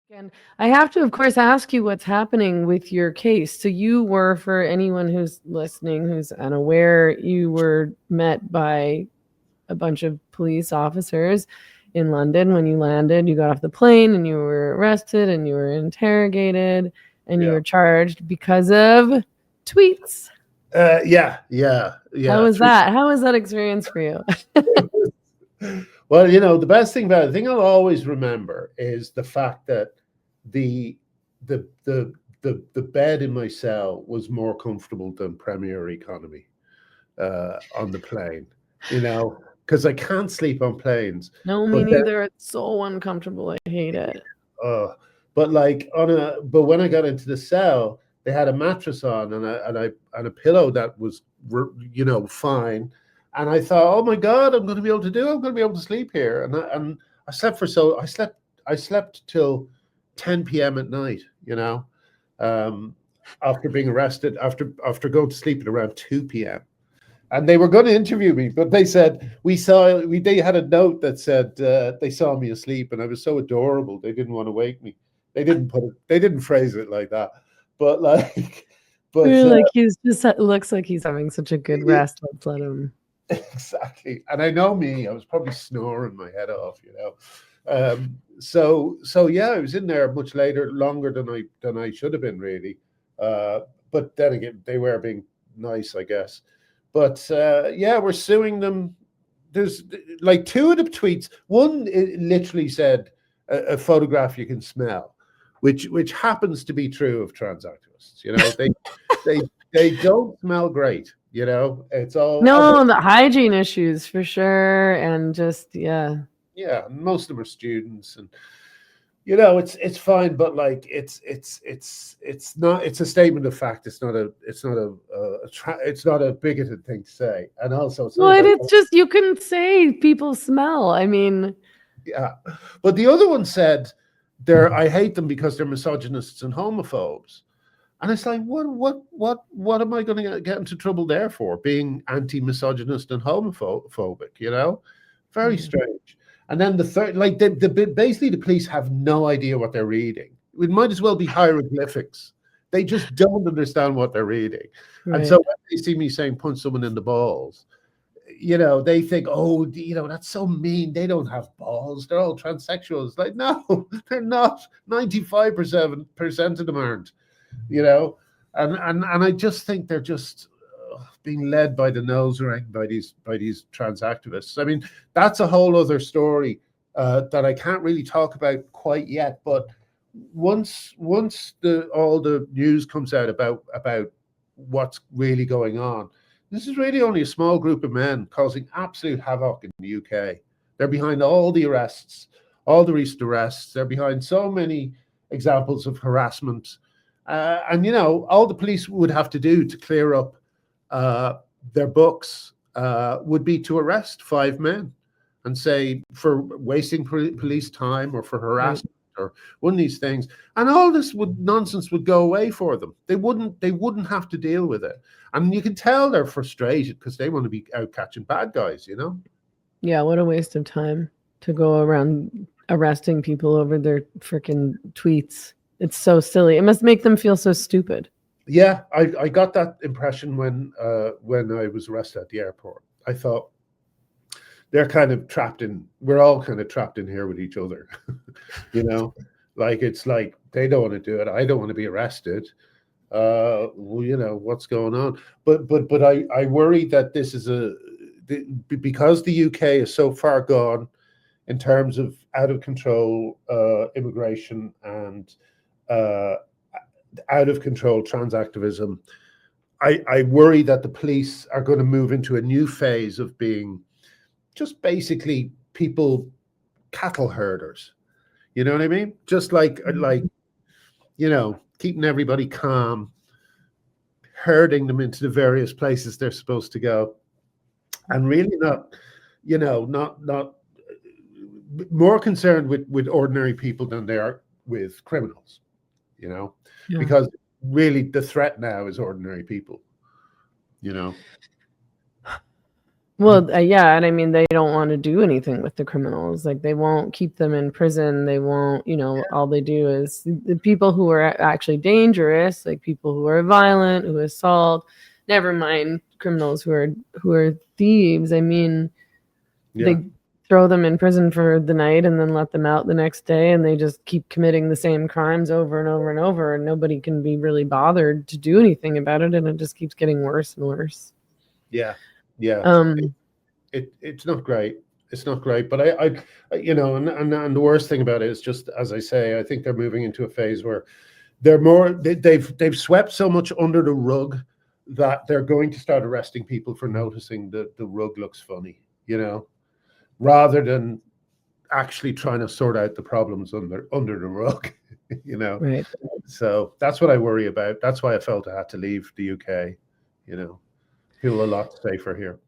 And I have to, of course, ask you what's happening with your case. So you were, for anyone who's listening, who's unaware, you were met by a bunch of police officers in London when you landed. You got off the plane and you were arrested and you were interrogated and you Yeah. were charged because of tweets. Yeah. How was that? How was that experience for you? Well, the best thing about it, the thing I'll always remember is the fact that the the the the bed in my cell was more comfortable than Premier Economy on the plane. Because I can't sleep on planes. No, me But then, neither. It's so uncomfortable. I hate it. uh, but like but when I got into the cell, they had a mattress on and a pillow that was fine, and I thought, oh my god, I'm going to be able to sleep here, and I slept I slept till 10 p.m. at night, um, after being arrested, after going to sleep at around 2 p.m. And they were going to interview me, but they said they had a note that said they saw me asleep, and I was so adorable they didn't want to wake me. They didn't phrase it like that, but like, but You're like, he's just looks like he's having such a good rest. Let's let him. exactly. And I know me, I was probably snoring my head off. So yeah, I was in there much later, longer than I should have been, really. But then again, they were being nice, I guess. But yeah, we're suing them. There's like two of the tweets. One, it literally said a photograph you can smell, which happens to be true of trans activists. They they don't smell great. It's all, No, the hygiene issues for sure, and just yeah. Most of them are students, and it's fine, but like it's not. It's a statement of fact. It's not a bigoted thing to say, and also it's not What? about. It's just you can say people smell. I mean, Yeah, but the other one said, I hate them because they're misogynists and homophobes. And it's like, what am I going to get into trouble there for? Being anti-misogynist and homophobic, Very strange. And then the third, like basically the police have no idea what they're reading. It might as well be hieroglyphics. They just don't understand what they're reading. And so right. when they see me saying punch someone in the balls, they think, oh, that's so mean. They don't have balls. They're all transsexuals. Like, no, they're not. 95% of them aren't, you know. And I just think they're just being led by the nose ring by these trans activists. I mean, that's a whole other story that I can't really talk about quite yet. But once all the news comes out about what's really going on, this is really only a small group of men causing absolute havoc in the UK. They're behind all the arrests, all the recent arrests. They're behind so many examples of harassment. And, all the police would have to do to clear up uh, their books would be to arrest 5 men and say for wasting police time or for Right. harassment or one of these things, and all this nonsense would go away for them. They wouldn't have to deal with it, and you can tell they're frustrated because they want to be out catching bad guys. Yeah, what a waste of time to go around arresting people over their freaking tweets. It's so silly. It must make them feel so stupid. Yeah, I got that impression when I was arrested at the airport. I thought we're all kind of trapped in here with each other. you know like it's like they don't want to do it, I don't want to be arrested. Well, what's going on? But I worry that this is because the UK is so far gone in terms of out of control immigration and uh, out of control trans activism. I worry that the police are going to move into a new phase of being just basically people, cattle herders. You know what I mean? Just keeping everybody calm, herding them into the various places they're supposed to go, and really not more concerned with ordinary people than they are with criminals. You know, Yeah. because really the threat now is ordinary people. You know. Well, yeah, and I mean, they don't want to do anything with the criminals. Like, they won't keep them in prison. They won't, all they do is the people who are actually dangerous, like people who are violent, who assault, never mind criminals who are thieves. I mean, Yeah, they throw them in prison for the night and then let them out the next day, and they just keep committing the same crimes over and over and over, and nobody can be really bothered to do anything about it, and it just keeps getting worse and worse. yeah, yeah. Um, It's not great. It's not great. But and the worst thing about it is, just as I say, I think they're moving into a phase where they've swept so much under the rug that they're going to start arresting people for noticing that the rug looks funny, rather than actually trying to sort out the problems under the rug, you know. right. So that's what I worry about. That's why I felt I had to leave the UK. Feel a lot safer here.